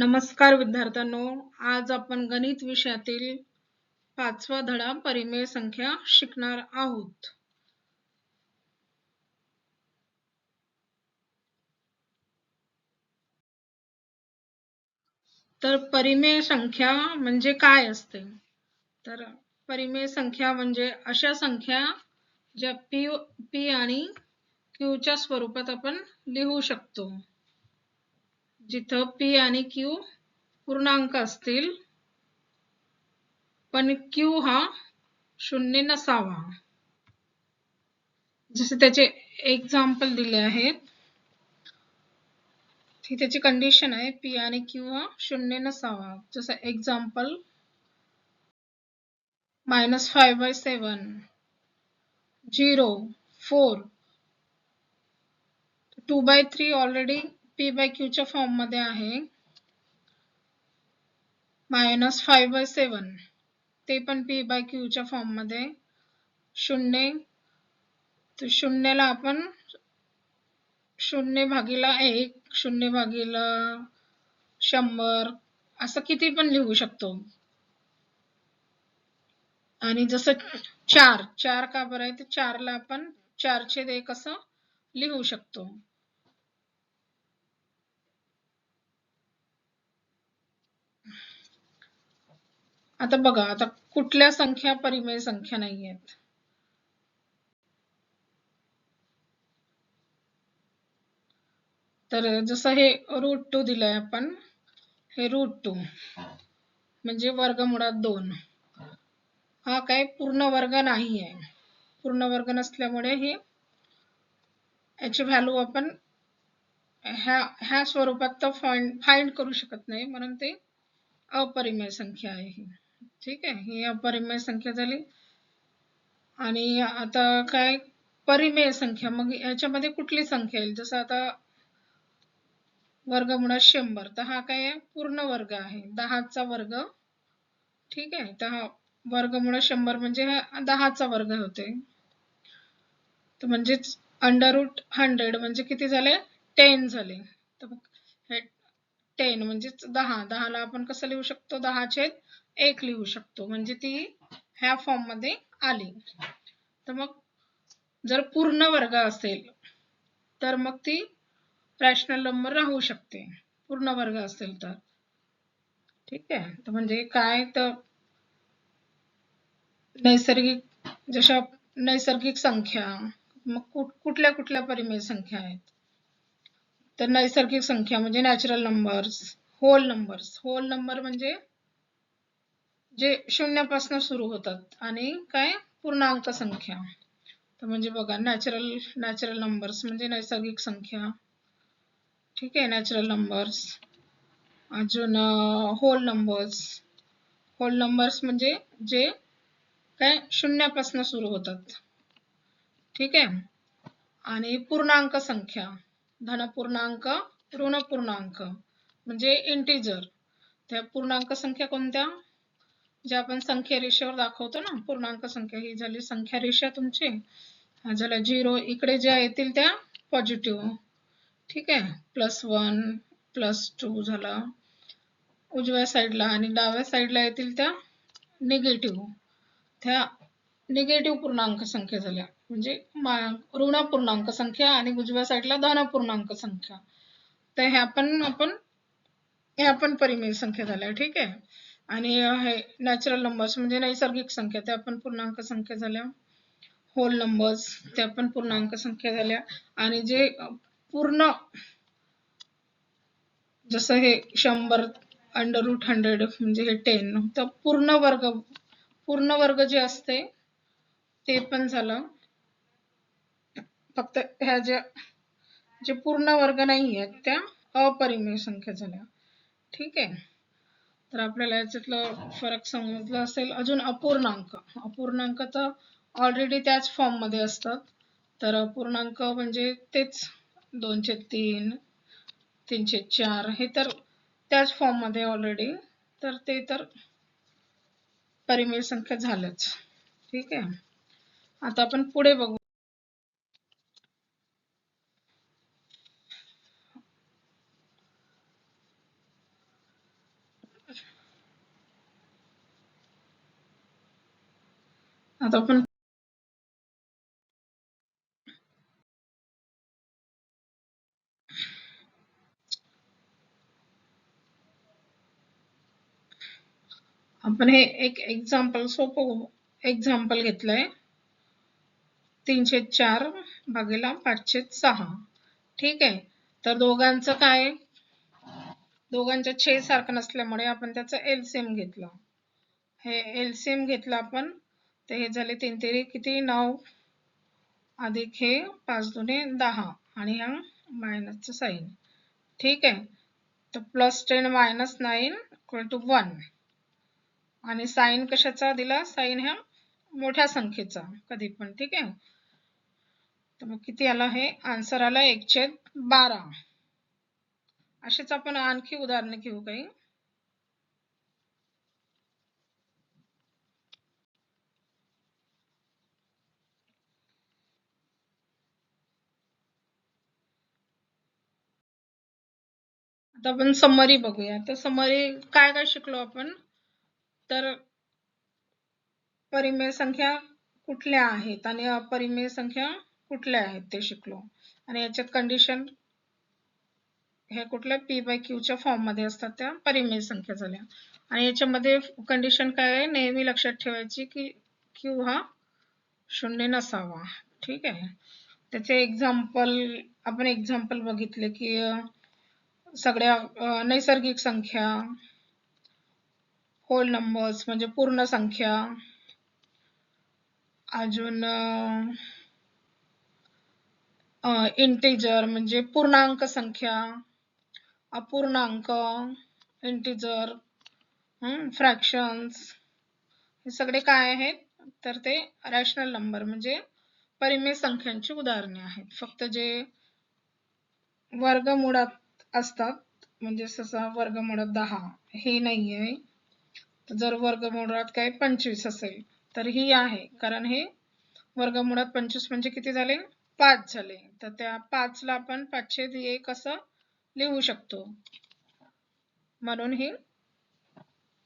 नमस्कार विद्यार्थ्यांनो, आज आपण गणित विषयातील 5वा धडा परिमेय संख्या शिकणार आहोत. तर परिमेय संख्या म्हणजे काय असते? तर परिमेय संख्या म्हणजे अशा संख्या ज्या p आणि q च्या स्वरूपात आपण लिहू शकतो. जिथं p आणि q पूर्णांक असतील पण q हा शून्य नसावा. जसे त्याचे एक्झाम्पल दिले आहेत. ही त्याची कंडिशन आहे, p आणि q हा शून्य नसावा. जसं एक्झाम्पल -5/7, 0, 4, 2/3 ऑलरेडी p/q च्या फॉर्म मध्ये आहे. -5/7 ते पण p/q च्या फॉर्म मध्ये. 0 तर शून्याला आपण 0/1, 0/100 असं किती पण लिहू शकतो. आणि जसं 4 का बरं आहे, तर 4 ला आपण 4/1 असं लिहू शकतो. आता बघा, आता कुठल्या संख्या परिमेय संख्या नाही आहेत. तर जसं हे √2 दिलंय आपण, हे √2 म्हणजे वर्गमुळात 2. हा काय पूर्ण वर्ग नाही आहे. पूर्ण वर्ग नसल्यामुळे हे याची व्हॅल्यू आपण ह्या स्वरूपात तर फाइंड करू शकत नाही, म्हणून ते अपरिमेय संख्या आहे. ठीक आहे, ही अपरिमेय संख्या झाली. आणि आता काय परिमेय संख्या, मग याच्यामध्ये कुठली संख्या येईल? जसं आता वर्गमुळात 100, तर हा काय आहे? पूर्ण वर्ग आहे, 10चा वर्ग. ठीक आहे, तर हा वर्गमुळात 100 म्हणजे हा 10चा वर्ग होते. तर म्हणजेच √100 म्हणजे किती झाले? 10 झाले. तर हे 10 म्हणजेच 10 ला आपण कसं लिहू शकतो? 10/1 लिहू शकतो, म्हणजे ती ह्या फॉर्म मध्ये आली. तर मग जर पूर्ण वर्ग असेल तर मग ती रॅशनल नंबर राहू शकते, पूर्ण वर्ग असेल तर. ठीक आहे, तर म्हणजे काय, तर नैसर्गिक संख्या, मग कुठल्या कुठल्या परिमेय संख्या आहेत? तर नैसर्गिक संख्या म्हणजे नॅचरल नंबर्स, होल नंबर म्हणजे जे शून्यापासून सुरू होतात, आणि काय पूर्णांक संख्या. तर म्हणजे बघा, नॅचरल नंबर्स म्हणजे नैसर्गिक संख्या. ठीक आहे, नॅचरल नंबर्स. अजून होल नंबर्स म्हणजे जे काय शून्यापासून सुरू होतात. ठीक आहे, आणि पूर्णांक संख्या, धनपूर्णांक, ऋणपूर्णांक म्हणजे इंटिजर. त्या पूर्णांक संख्या कोणत्या? जे आपण संख्या रेषेवर दाखवतो ना, पूर्णांक संख्या. ही झाली संख्या रेषा तुमची. हा झाला 0. इकडे ज्या येतील त्या पॉझिटिव्ह. ठीक आहे, +1, +2 झाला उजव्या साईडला, आणि डाव्या साईडला येतील त्या निगेटिव्ह. त्या निगेटिव्ह पूर्णांक संख्या झाल्या, म्हणजे ऋणपूर्णांक संख्या, आणि उजव्या साईडला धनपूर्णांक संख्या. तर ह्या पण परिमेय संख्या झाल्या. ठीक आहे, आणि हे नॅचरल नंबर्स म्हणजे नैसर्गिक संख्या, त्या पण पूर्णांक संख्या झाल्या. होल नंबर्स, त्या पण पूर्णांक संख्या झाल्या. आणि जे पूर्ण, जसं हे 100 √100 म्हणजे हे 10, तर पूर्ण वर्ग जे असते ते पण झालं. फक्त ह्या जे पूर्ण वर्ग नाही आहेत त्या अपरिमेय संख्या झाल्या. ठीक आहे, तर आपल्याला याच्यातलं फरक समजला असेल. अजून अपूर्णांक तर ऑलरेडी त्याच फॉर्म मध्ये असतात. तर अपूर्णांक म्हणजे तेच 2/3, 3/4, हे तर त्याच फॉर्म मध्ये ऑलरेडी. तर ते तर परिमेय संख्या झाल्याच. ठीक आहे, आता आपण पुढे बघू. आता आपण हे एक एक्झाम्पल सोपं एक्झाम्पल घेतलंय 3/4 भागीला 5/6. ठीक आहे. तर दोघांचं काय, दोघांच्या छेद सारखं नसल्यामुळे आपण त्याचं एलसीएम घेतलं. हे एलसीएम घेतलं आपण, तर हे झाले 3 तेरी किती 9 अधिक हे 5 दुने 10 आणि हा मायनसचं साइन. ठीक आहे. तर +10 - 9 = 1 आणि साइन कशाचा दिला, साइन ह्या मोठ्या संख्येचा कधी पण. ठीक आहे. तर मग किती आला, हे आन्सर आला 1/12. असेच आपण आणखी उदाहरणे घेऊ काही. आता आपण समरी बघूया. तर समरी काय काय शिकलो आपण, तर परिमेय संख्या कुठल्या आहेत आणि अपरिमेय संख्या कुठल्या आहेत ते शिकलो. आणि याच्यात कंडिशन हे कुठल्या p/q च्या फॉर्म मध्ये असतात, त्या परिमेय संख्या झाल्या. आणि याच्यामध्ये कंडिशन काय आहे, नेहमी लक्षात ठेवायची की q हा 0 नसावा. ठीक आहे. त्याचे आपण एक्झाम्पल बघितले की सगळ्या नैसर्गिक संख्या, होल नंबर्स म्हणजे पूर्ण संख्या, अजून इंटिजर म्हणजे पूर्णांक संख्या, अपूर्णांक, इंटिजर, फ्रॅक्शन्स, हे सगळे काय आहेत, तर ते रॅशनल नंबर म्हणजे परिमेय संख्यांची उदाहरणे आहेत. फक्त जे वर्गमुळात असतात म्हणजे जसा वर्गमुळात 10 हे नाहीये. जर वर्गमुळात काय 25 असेल तर ही आहे, कारण हे वर्गमुळात 25 म्हणजे किती झाले, 5 झाले. तर त्या 5 ला आपण 5/1 असं लिहू शकतो, म्हणून ही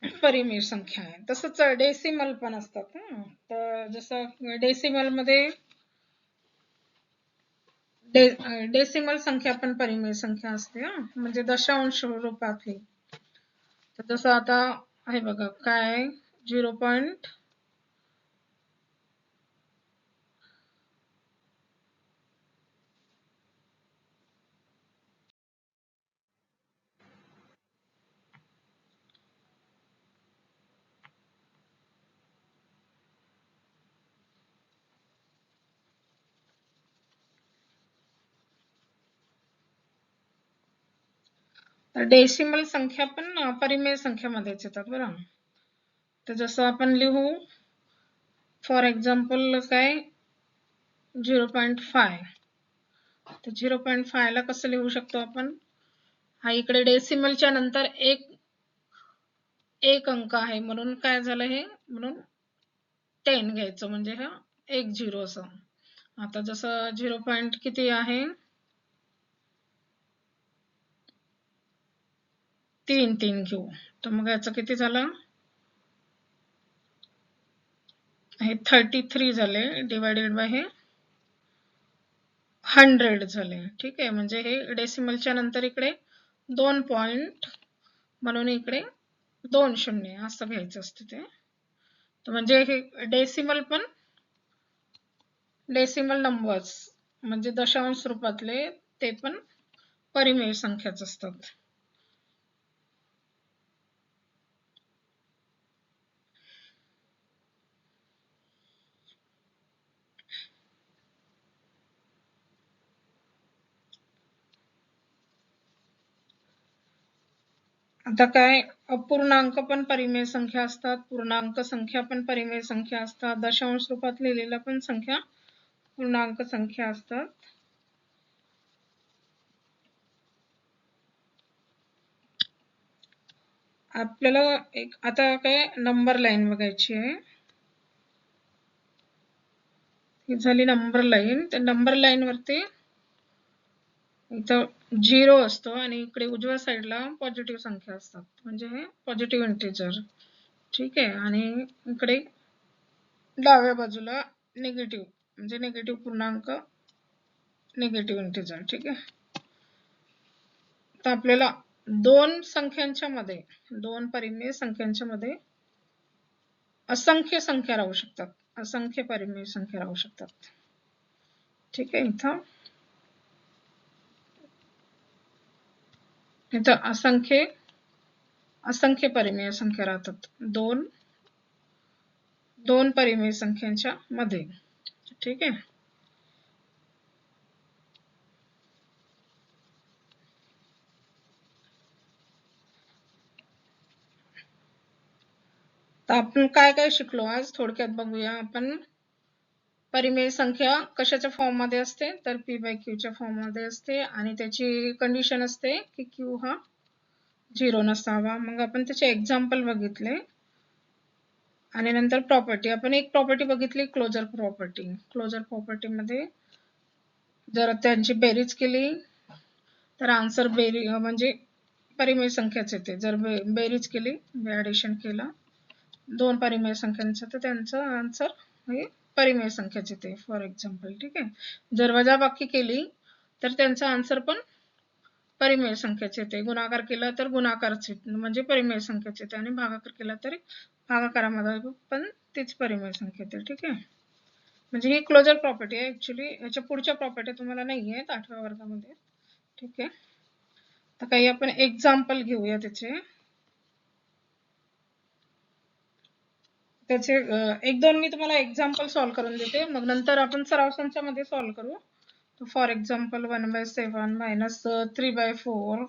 परिमेय संख्या आहे. तसंच डेसिमल पण असतात. तर जसं डेसिमल मध्ये डेसिमल संख्या पण परिमेय संख्या असते, म्हणजे दशांश रूपातली. तर जसं आता आहे बघा, काय 0. तर डेसिमल संख्या पण परिमेय संख्येमध्येच येतात बरं. तर जसं आपण लिहू, फॉर एक्झाम्पल काय 0.5. तर 0.5 ला कसं लिहू शकतो आपण, हा इकडे डेसिमलच्या नंतर एक अंक आहे म्हणून काय झालं हे, म्हणून 10 घ्यायचं म्हणजे हा 10 असं. आता जसं 0. किती आहे 3 घेऊ, तर मग याचं किती झालं, हे 33 झाले डिवायडेड बाय हे 100 झाले. ठीक आहे. म्हणजे हे डेसिमलच्या नंतर इकडे 2 पॉइंट म्हणून इकडे 2 शून्य असं घ्यायचं असतं ते. तर म्हणजे हे डेसिमल नंबर्स म्हणजे दशांश रूपातले ते पण परिमेय संख्याच असतात. आता काय अपूर्णांक पण परिमेय संख्या असतात, पूर्णांक संख्या पण परिमेय संख्या असतात, दशांश रूपात लिहिलेल्या पण संख्या पूर्णांक संख्या असतात. आपल्याला एक आता काय नंबर लाईन बघायची आहे. ही झाली नंबर लाईन. तर नंबर लाईन वरती इथं 0 असतो आणि इकडे उजव्या साईडला पॉझिटिव्ह संख्या असतात, म्हणजे हे पॉझिटिव्ह इंटिजर. ठीक आहे. आणि इकडे डाव्या बाजूला निगेटिव्ह म्हणजे निगेटिव्ह पूर्णांक, निगेटिव्ह इंटिजर. ठीक आहे. तर आपल्याला दोन संख्यांच्या मध्ये, दोन परिमेय संख्यांच्या मध्ये असंख्य संख्या राहू शकतात, असंख्य परिमेय संख्या राहू शकतात. ठीक आहे. इथं असंख्य परिमेय संख्या राहतात दोन परिमेय संख्यांच्या मध्ये. ठीक आहे. तर आपण काय काय शिकलो आज थोडक्यात बघूया आपण. परिमेय संख्या कशाच्या फॉर्म मध्ये असते, तर p/q च्या फॉर्म मध्ये असते आणि त्याची कंडिशन असते की q हा 0 नसावा. मग आपण त्याचे एक्झाम्पल बघितले आणि नंतर प्रॉपर्टी. आपण एक प्रॉपर्टी बघितली क्लोजर प्रॉपर्टी. क्लोजर प्रॉपर्टी मध्ये जर त्यांची बेरीज केली तर आन्सर म्हणजे परिमेय संख्याच येते. जर बेरीज केली, ऍडिशन केला दोन परिमेय संख्यांचं, तर त्यांचं आन्सर हे परिमेय संख्याच येते फॉर एक्झाम्पल. ठीक आहे. जर वजाबाकी केली तर त्यांचा आन्सर पण परिमेय संख्याच येते. गुणाकार केला तर गुणाकारच म्हणजे परिमेय संख्याच येते आणि भागाकार केला तरी भागाकारामध्ये पण तीच परिमेय संख्या येते. ठीक आहे. म्हणजे ही क्लोजर प्रॉपर्टी आहे. ऍक्च्युली याच्या पुढच्या प्रॉपर्टी तुम्हाला नाही आहेत 8व्या वर्गामध्ये. ठीक आहे. तर काही आपण एक्झाम्पल घेऊया त्याचे. एक दोन मी तुम्हाला एक्झाम्पल सॉल्व्ह करून देते, मग नंतर आपण सराव संचामध्ये सॉल्व्ह करू. For example 1/7 - 3/4.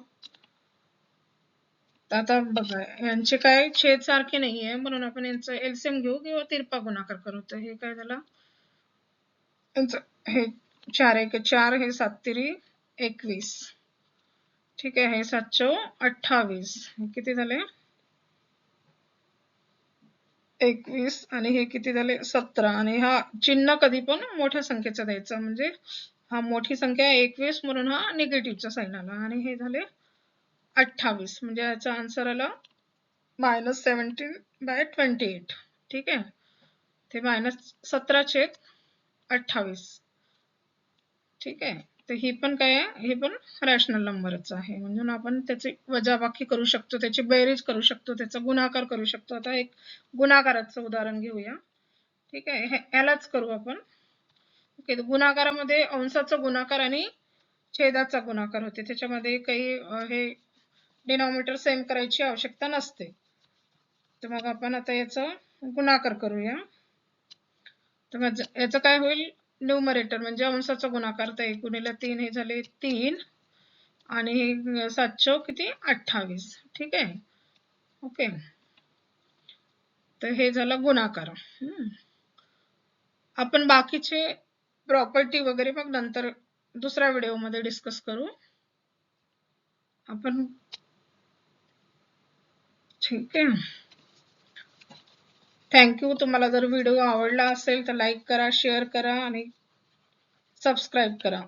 आता बघा यांचे काय छेद सारखे नाहीये म्हणून आपण यांचं एलसीएम घेऊ किंवा तिरपा गुणाकार करू. तर हे काय झालं, हे 4 × 4 हे 7×3 21. ठीक आहे. हे 7×4 28. हे किती झाले 21 आणि हे किती झाले 17. आणि हा चिन्ह कधी पण मोठ्या संख्येचा द्यायचा, म्हणजे हा मोठी संख्या 21 म्हणून हा निगेटिव्हचा साइन आला. आणि हे झाले 28 म्हणजे याचा आन्सर आला -17/28. ठीक आहे. ते -17/28. ठीक आहे. तर ही पण काय आहे, हे पण रॅशनल नंबरच आहे म्हणून आपण त्याची वजाबाकी करू शकतो, त्याची बेरीज करू शकतो, त्याचा गुणाकार करू शकतो. आता एक गुणाकाराचं उदाहरण घेऊया. ठीक आहे. यालाच करू आपण. ओके. गुणाकारामध्ये अंशाचा गुणाकार आणि छेदाचा गुणाकार होते. त्याच्यामध्ये काही हे डिनॉमिनेटर सेम करायची आवश्यकता नसते. तर मग आपण आता याचा गुणाकार करूया. तर याचं काय होईल, न्यूमरेटर म्हणजे अंशाचा गुणाकार. तर 1 × 3 हे झाले 3 आणि हे 7×4 किती 28. ठीक आहे. ओके. तर हे झालं गुणाकार. आपण बाकीचे प्रॉपर्टी वगैरे मग नंतर दुसऱ्या व्हिडिओमध्ये डिस्कस करू आपण. ठीक आहे. थँक्यू. तुम्हाला जर व्हिडिओ आवडला असेल तर लाईक करा, शेअर करा आणि सबस्क्राईब करा.